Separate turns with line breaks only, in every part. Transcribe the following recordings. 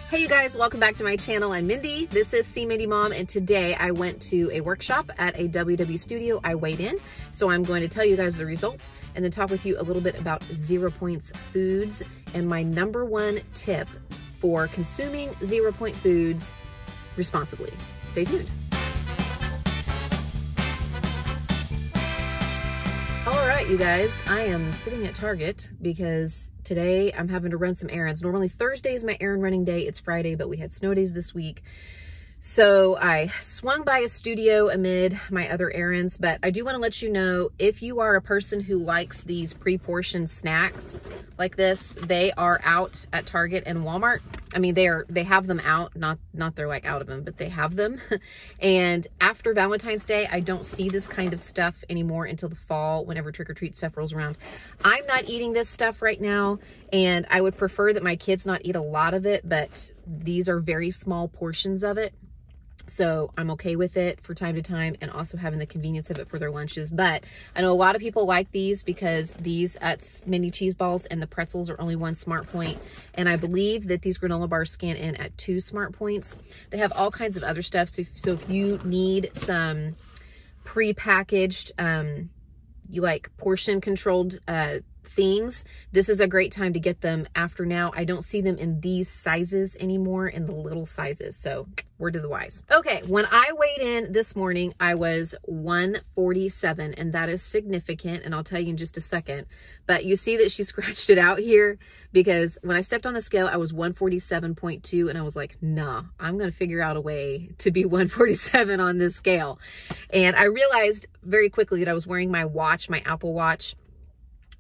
Hey you guys, welcome back to my channel. I'm Mindy. This is See Mindy Mom, and today I went to a workshop at a WW studio. I weighed in, so I'm going to tell you guys the results and then talk with you a little bit about 0 points foods and my #1 tip for consuming 0 point foods responsibly. Stay tuned. All right, you guys, I am sitting at Target because today I'm having to run some errands. Normally Thursday is my errand running day. It's Friday, but we had snow days this week. So I swung by a studio amid my other errands, but I do want to let you know, if you are a person who likes these pre-portioned snacks like this, they are out at Target and Walmart. I mean, they have them out, not they're like out of them, but they have them. And after Valentine's Day, I don't see this kind of stuff anymore until the fall, whenever trick-or-treat stuff rolls around. I'm not eating this stuff right now, and I would prefer that my kids not eat a lot of it, but these are very small portions of it. So I'm okay with it for time to time, and also having the convenience of it for their lunches. But I know a lot of people like these because these mini cheese balls and the pretzels are only 1 smart point. And I believe that these granola bars scan in at 2 smart points. They have all kinds of other stuff. So if you need some pre-packaged, you like portion controlled things, this is a great time to get them after now. I don't see them in these sizes anymore, in the little sizes. So word to the wise. Okay, when I weighed in this morning, I was 147, and that is significant, and I'll tell you in just a second. But you see that she scratched it out here, because when I stepped on the scale, I was 147.2, and I was like, nah, I'm gonna figure out a way to be 147 on this scale. And I realized very quickly that I was wearing my watch, my Apple Watch,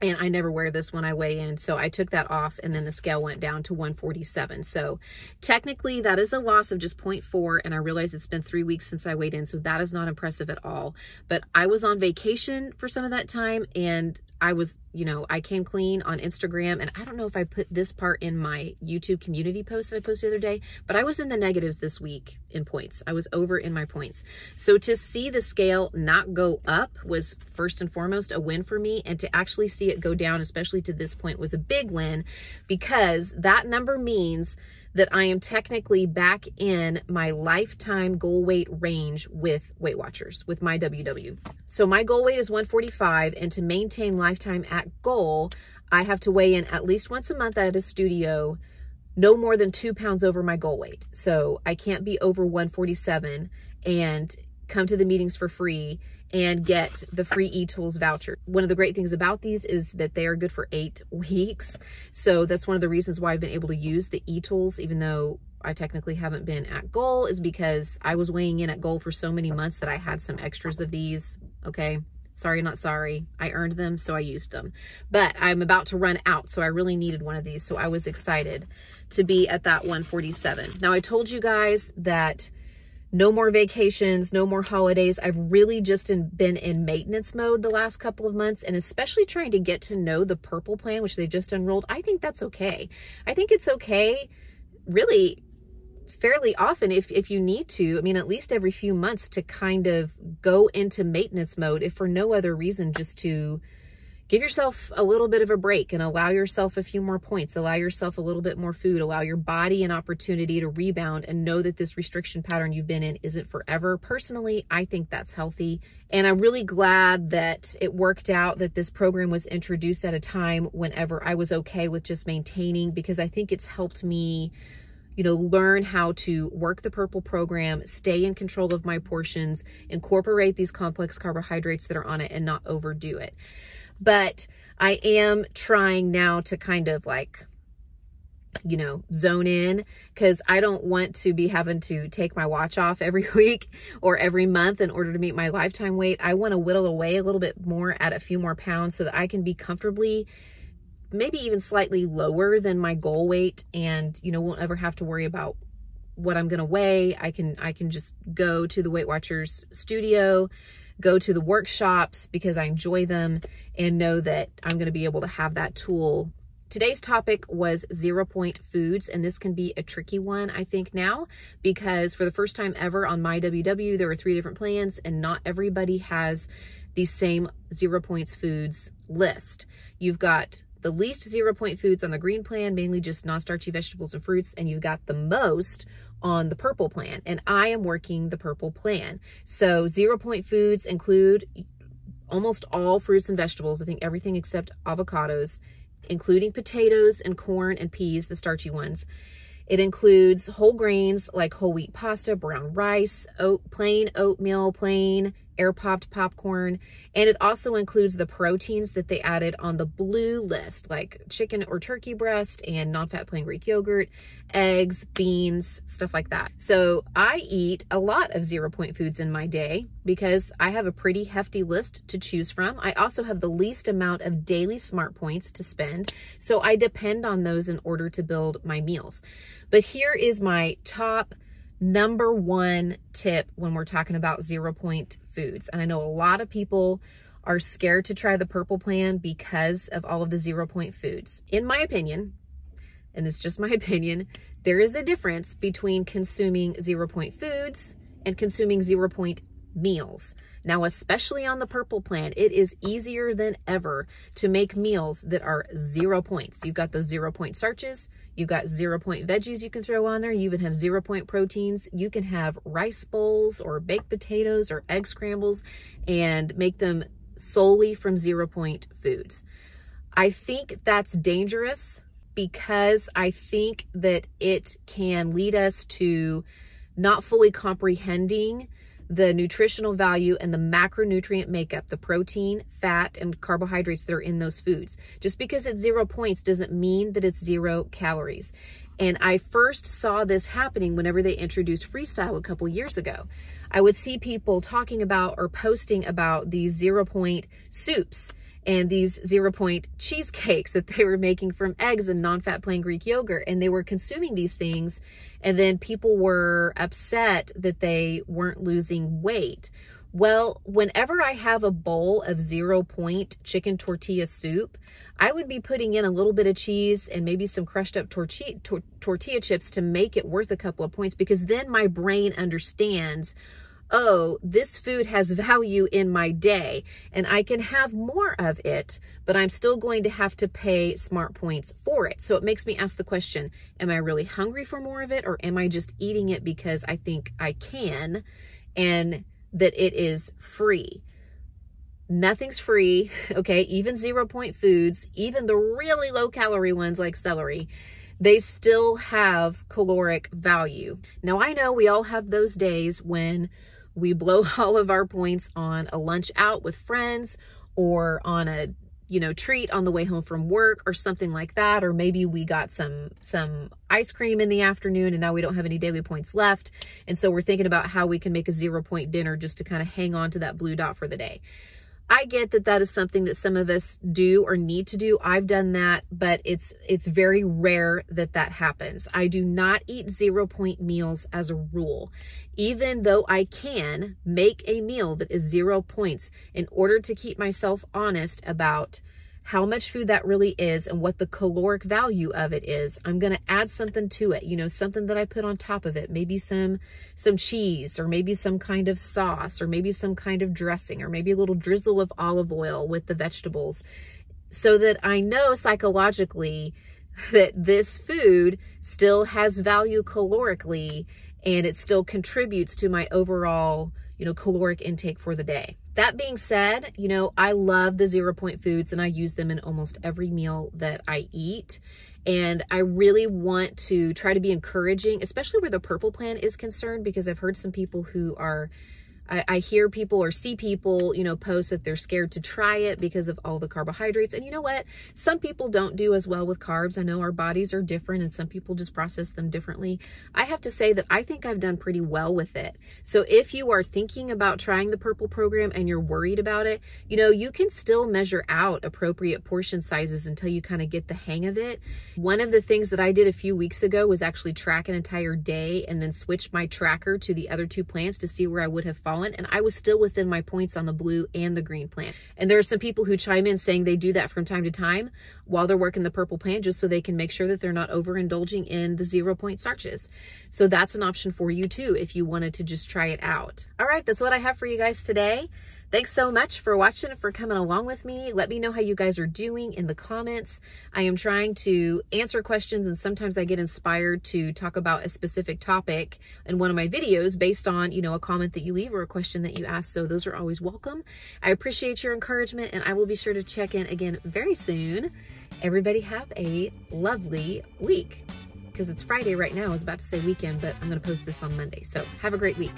and I never wear this when I weigh in. So I took that off, and then the scale went down to 147. So technically that is a loss of just 0.4. And I realize it's been 3 weeks since I weighed in. So that is not impressive at all. But I was on vacation for some of that time, and I was, I came clean on Instagram, and I don't know if I put this part in my YouTube community post that I posted the other day, but I was in the negatives this week in points. I was over in my points. So to see the scale not go up was first and foremost a win for me, and to actually see it go down, especially to this point, was a big win, because that number means that I am technically back in my lifetime goal weight range with Weight Watchers, with MyWW. So my goal weight is 145, and to maintain lifetime at goal, I have to weigh in at least once a month at a studio, no more than 2 pounds over my goal weight. So I can't be over 147 and come to the meetings for free and get the free eTools voucher. One of the great things about these is that they are good for 8 weeks. So that's one of the reasons why I've been able to use the eTools, even though I technically haven't been at goal, is because I was weighing in at goal for so many months that I had some extras of these. Okay, sorry, not sorry. I earned them, so I used them. But I'm about to run out, so I really needed one of these. So I was excited to be at that 147. Now, I told you guys that no more vacations, no more holidays. I've really just been in maintenance mode the last couple of months, and especially trying to get to know the Purple plan, which they just enrolled. I think that's okay. I think it's okay, really, fairly often if you need to. I mean, at least every few months, to kind of go into maintenance mode, if for no other reason, just to give yourself a little bit of a break and allow yourself a few more points, allow yourself a little bit more food, allow your body an opportunity to rebound, and know that this restriction pattern you've been in isn't forever. Personally, I think that's healthy. And I'm really glad that it worked out that this program was introduced at a time whenever I was okay with just maintaining, because I think it's helped me learn how to work the Purple program, stay in control of my portions, incorporate these complex carbohydrates that are on it, and not overdo it. But I am trying now to kind of zone in, because I don't want to be having to take my watch off every week or every month in order to meet my lifetime weight. I want to whittle away a little bit more, add a few more pounds, so that I can be comfortably, maybe even slightly lower than my goal weight, and won't ever have to worry about what I'm going to weigh. I can just go to the Weight Watchers studio, go to the workshops because I enjoy them, and know that I'm going to be able to have that tool. Today's topic was 0 point foods, and this can be a tricky one, I think, now, because for the first time ever on MyWW, there were 3 different plans, and not everybody has the same 0 points foods list. You've got the least 0 point foods on the green plan, mainly just non-starchy vegetables and fruits, and you've got the most on the purple plan. And I am working the purple plan. So 0 point foods include almost all fruits and vegetables. I think everything except avocados, including potatoes and corn and peas, the starchy ones. It includes whole grains like whole wheat pasta, brown rice, plain oatmeal, plain air-popped popcorn, and it also includes the proteins that they added on the blue list, like chicken or turkey breast and non-fat plain Greek yogurt, eggs, beans, stuff like that. So I eat a lot of 0 point foods in my day because I have a pretty hefty list to choose from. I also have the least amount of daily smart points to spend, so I depend on those in order to build my meals. But here is my top number one tip when we're talking about 0 point foods. And I know a lot of people are scared to try the purple plan because of all of the 0 point foods. In my opinion, and it's just my opinion, there is a difference between consuming 0 point foods and consuming 0 point meals. Now, especially on the purple plan, it is easier than ever to make meals that are 0 points. You've got those 0 point starches, you've got 0 point veggies you can throw on there, you even have 0 point proteins. You can have rice bowls or baked potatoes or egg scrambles and make them solely from 0 point foods. I think that's dangerous because I think that it can lead us to not fully comprehending the nutritional value and the macronutrient makeup, the protein, fat, and carbohydrates that are in those foods. Just because it's 0 points doesn't mean that it's 0 calories. And I first saw this happening whenever they introduced Freestyle a couple years ago. I would see people talking about or posting about these 0 point soups and these 0 point cheesecakes that they were making from eggs and non-fat plain Greek yogurt. And they were consuming these things, and then people were upset that they weren't losing weight. Well, whenever I have a bowl of 0 point chicken tortilla soup, I would be putting in a little bit of cheese and maybe some crushed up tortilla chips to make it worth a couple of points, because then my brain understands, oh, this food has value in my day and I can have more of it, but I'm still going to have to pay smart points for it. So it makes me ask the question, am I really hungry for more of it, or am I just eating it because I think I can and that it is free? Nothing's free, okay? Even 0 point foods, even the really low calorie ones like celery, they still have caloric value. Now, I know we all have those days when we blow all of our points on a lunch out with friends, or on a, treat on the way home from work or something like that. Or maybe we got some ice cream in the afternoon and now we don't have any daily points left. And so we're thinking about how we can make a 0 point dinner just to kind of hang on to that blue dot for the day. I get that that is something that some of us do or need to do. I've done that, but it's very rare that that happens. I do not eat 0 point meals as a rule, even though I can make a meal that is 0 points in order to keep myself honest about how much food that really is and what the caloric value of it is. I'm going to add something to it, something that I put on top of it, maybe some cheese, or maybe some kind of sauce, or maybe some kind of dressing, or maybe a little drizzle of olive oil with the vegetables, so that I know psychologically that this food still has value calorically and it still contributes to my overall, caloric intake for the day. That being said, I love the 0 point foods and I use them in almost every meal that I eat. And I really want to try to be encouraging, especially where the purple plan is concerned, because I've heard some people who are, I hear people or see people, post that they're scared to try it because of all the carbohydrates. And you know what? Some people don't do as well with carbs. I know our bodies are different and some people just process them differently. I have to say that I think I've done pretty well with it. So if you are thinking about trying the purple program and you're worried about it, you can still measure out appropriate portion sizes until you kind of get the hang of it. One of the things that I did a few weeks ago was actually track an entire day and then switch my tracker to the other 2 plants to see where I would have fallen. And I was still within my points on the blue and the green plant. And there are some people who chime in saying they do that from time to time while they're working the purple plant, just so they can make sure that they're not overindulging in the 0 point starches. So that's an option for you too, if you wanted to just try it out. All right, that's what I have for you guys today. Thanks so much for watching and for coming along with me. Let me know how you guys are doing in the comments. I am trying to answer questions, and sometimes I get inspired to talk about a specific topic in one of my videos based on, you know, a comment that you leave or a question that you ask. So those are always welcome. I appreciate your encouragement, and I will be sure to check in again very soon. Everybody have a lovely week, because it's Friday right now. I was about to say weekend, but I'm going to post this on Monday. So have a great week.